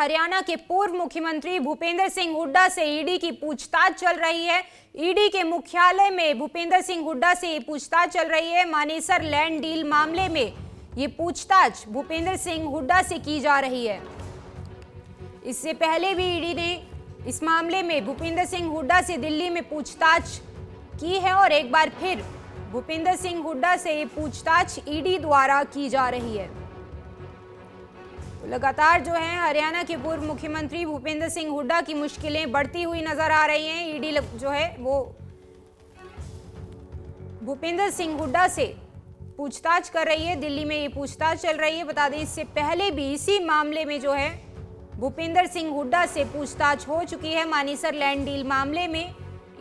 हरियाणा के पूर्व मुख्यमंत्री भूपेंद्र सिंह हुड्डा से ईडी की पूछताछ चल रही है। ईडी के मुख्यालय में भूपेंद्र सिंह हुड्डा से ये पूछताछ चल रही है। मानेसर लैंड डील मामले में ये पूछताछ भूपेंद्र सिंह हुड्डा से की जा रही है। इससे पहले भी ईडी ने इस मामले में भूपेंद्र सिंह हुड्डा से दिल्ली में पूछताछ की है और एक बार फिर भूपेंद्र सिंह हुड्डा से ये पूछताछ ईडी द्वारा की जा रही है। तो लगातार जो है हरियाणा के पूर्व मुख्यमंत्री भूपेंद्र सिंह हुड्डा की मुश्किलें बढ़ती हुई नजर आ रही हैं। ईडी जो है वो भूपेंद्र सिंह हुड्डा से पूछताछ कर रही है। दिल्ली में ये पूछताछ चल रही है। बता दें इससे पहले भी इसी मामले में जो है भूपेंद्र सिंह हुड्डा से पूछताछ हो चुकी है। मानेसर लैंड डील मामले में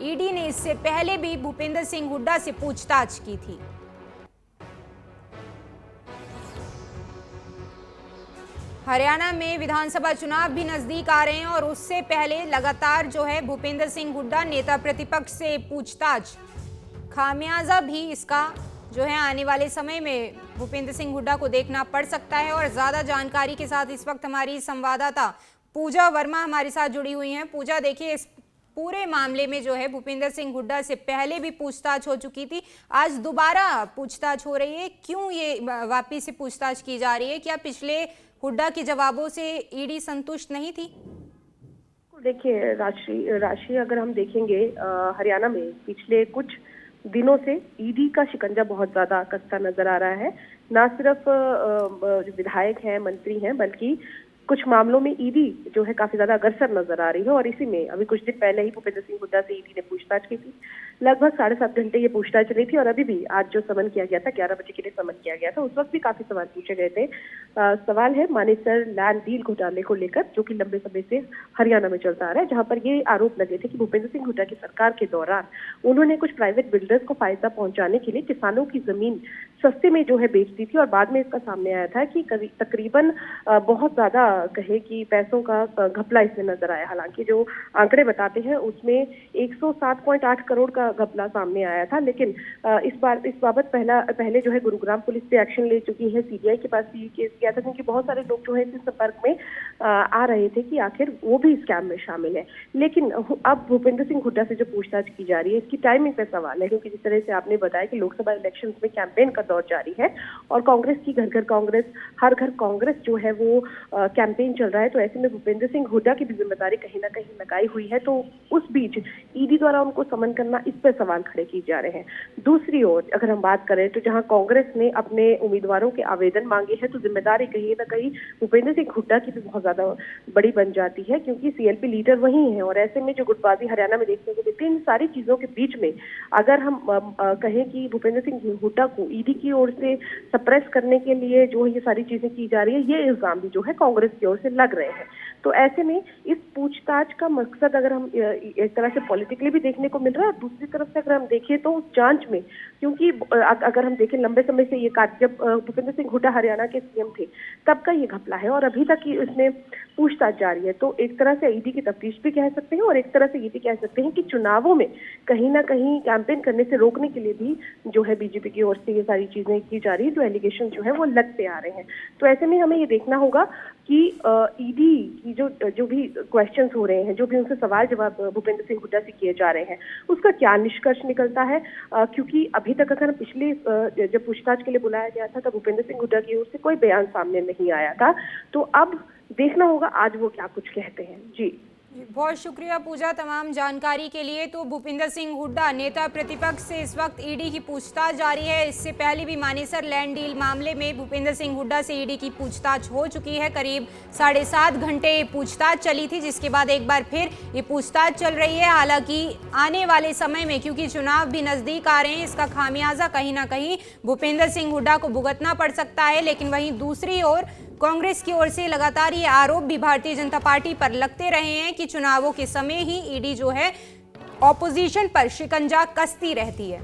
ईडी ने इससे पहले भी भूपेंद्र सिंह हुड्डा से पूछताछ की थी। हरियाणा में विधानसभा चुनाव भी नजदीक आ रहे हैं और उससे पहले लगातार जो है भूपेंद्र सिंह हुड्डा नेता प्रतिपक्ष से पूछताछ, खामियाजा भी इसका जो है आने वाले समय में भूपेंद्र सिंह हुड्डा को देखना पड़ सकता है। और ज्यादा जानकारी के साथ इस वक्त हमारी संवाददाता पूजा वर्मा हमारे साथ जुड़ी हुई हैं। पूजा, देखिए इस पूरे मामले में जो है भूपेंद्र सिंह हुड्डा से पहले भी पूछताछ हो चुकी थी, आज दोबारा पूछताछ हो रही है। क्यों ये वापिस से पूछताछ की जा रही है? क्या पिछले हुड्डा के जवाबों से ईडी संतुष्ट नहीं थी? देखिए राशि अगर हम देखेंगे हरियाणा में पिछले कुछ दिनों से ईडी का शिकंजा बहुत ज्यादा कसता नजर आ रहा है। ना सिर्फ विधायक हैं, मंत्री हैं, बल्कि कुछ मामलों में ईडी जो है काफी ज्यादा अग्रसर नजर आ रही है। और इसी में अभी कुछ दिन पहले ही भूपेंद्र सिंह हुड्डा से ईडी ने पूछताछ की थी। लगभग 7.5 घंटे ये पूछताछ चली थी और अभी भी आज जो समन किया गया था 11 बजे के लिए समन किया गया था, उस वक्त भी काफी सवाल पूछे गए थे। सवाल है मानेसर लैंड डील घोटाले को लेकर, जो कि लंबे समय से हरियाणा में चलता आ रहा है, जहां पर ये आरोप लगे थे कि भूपेंद्र सिंह हुड्डा की सरकार के दौरान उन्होंने कुछ प्राइवेट बिल्डर्स को फायदा पहुंचाने के लिए किसानों की जमीन सस्ते में जो है बेच दी थी। और बाद में इसका सामने आया था कि तकरीबन बहुत ज्यादा कहे कि पैसों का घपला इसमें नजर आया। हालांकि जो आंकड़े बताते हैं उसमें 107.8 करोड़ का घपला सामने आया था। लेकिन इस बाबत पहले जो है गुरुग्राम पुलिस पे एक्शन ले चुकी है, सीबीआई के पास भी केस किया था, क्योंकि बहुत सारे लोग जो है इस संपर्क में आ रहे थे कि आखिर वो भी स्कैम में शामिल है। लेकिन अब भूपेंद्र सिंह हुड्डा से जो पूछताछ की जा रही है, इसकी टाइमिंग पे सवाल है, क्योंकि जिस तरह से आपने बताया कि लोकसभा इलेक्शन में कैंपेन का दौर जारी है और कांग्रेस की घर घर कांग्रेस, हर घर कांग्रेस जो है वो कैंपेन चल रहा है। तो ऐसे में भूपेंद्र सिंह हुड्डा की भी जिम्मेदारी कहीं ना कहीं लगाई हुई है। तो उस बीच ईडी द्वारा उनको समन करना, इस पर सवाल खड़े किए जा रहे हैं। दूसरी ओर अगर हम बात करें तो जहां कांग्रेस ने अपने उम्मीदवारों के आवेदन मांगे हैं, तो जिम्मेदारी कहीं ना कहीं भूपेंद्र सिंह हुड्डा की भी बहुत ज्यादा बड़ी बन जाती है, क्योंकि सीएलपी लीडर वही है। और ऐसे में जो गुटबाजी हरियाणा में देखने को मिलती है, इन सारी चीजों के बीच में अगर हम कहें कि भूपेंद्र सिंह हुड्डा को ईडी की ओर से सप्रेस करने के लिए जो ये सारी चीजें की जा रही है, ये इल्जाम भी जो है कांग्रेस की ओर से लग रहे हैं। तो ऐसे में इस पूछताछ का मकसद अगर हम एक तरह से पॉलिटिकली भी देखने को मिल रहा है, और दूसरी तरफ से अगर हम देखें तो उस जांच में, क्योंकि अगर हम देखें लंबे समय से ये जब भूपेंद्र सिंह हुड्डा हरियाणा के सीएम थे तब का ये घपला है और अभी तक ही इसमें पूछताछ जारी है। तो एक तरह से ईडी की तफ्तीश भी कह सकते हैं और एक तरह से ईडी कह सकते हैं कि चुनावों में कहीं ना कहीं कैंपेन करने से रोकने के लिए भी जो है बीजेपी की ओर से ये सारी चीजें की जा रही है, जो एलिगेशन जो है वो लगते आ रहे हैं। तो ऐसे में हमें ये देखना होगा कि ईडी की जो भी क्वेश्चंस हो रहे हैं, जो भी उनसे सवाल जवाब भूपेंद्र सिंह हुड्डा से किए जा रहे हैं, उसका क्या निष्कर्ष निकलता है। क्योंकि अभी तक अगर पिछले जब पूछताछ के लिए बुलाया गया था तब भूपेंद्र सिंह हुड्डा की ओर से कोई बयान सामने नहीं आया था। तो अब देखना होगा आज वो क्या कुछ कहते हैं। जी बहुत शुक्रिया पूजा तमाम जानकारी के लिए। तो भूपेंद्र सिंह हुड्डा नेता प्रतिपक्ष से इस वक्त ईडी की पूछताछ जारी है। इससे पहले भी मानेसर लैंड डील मामले में भूपेंद्र सिंह हुड्डा से ईडी की पूछताछ हो चुकी है। करीब 7.5 घंटे पूछताछ चली थी, जिसके बाद एक बार फिर ये पूछताछ चल रही है। हालांकि आने वाले समय में, क्योंकि चुनाव भी नजदीक आ रहे हैं, इसका खामियाजा कहीं ना कहीं भूपेंद्र सिंह हुड्डा को भुगतना पड़ सकता है। लेकिन वहीं दूसरी ओर कांग्रेस की ओर से लगातार ये आरोप भी भारतीय जनता पार्टी पर लगते रहे हैं कि चुनावों के समय ही ईडी जो है ऑपोजिशन पर शिकंजा कसती रहती है।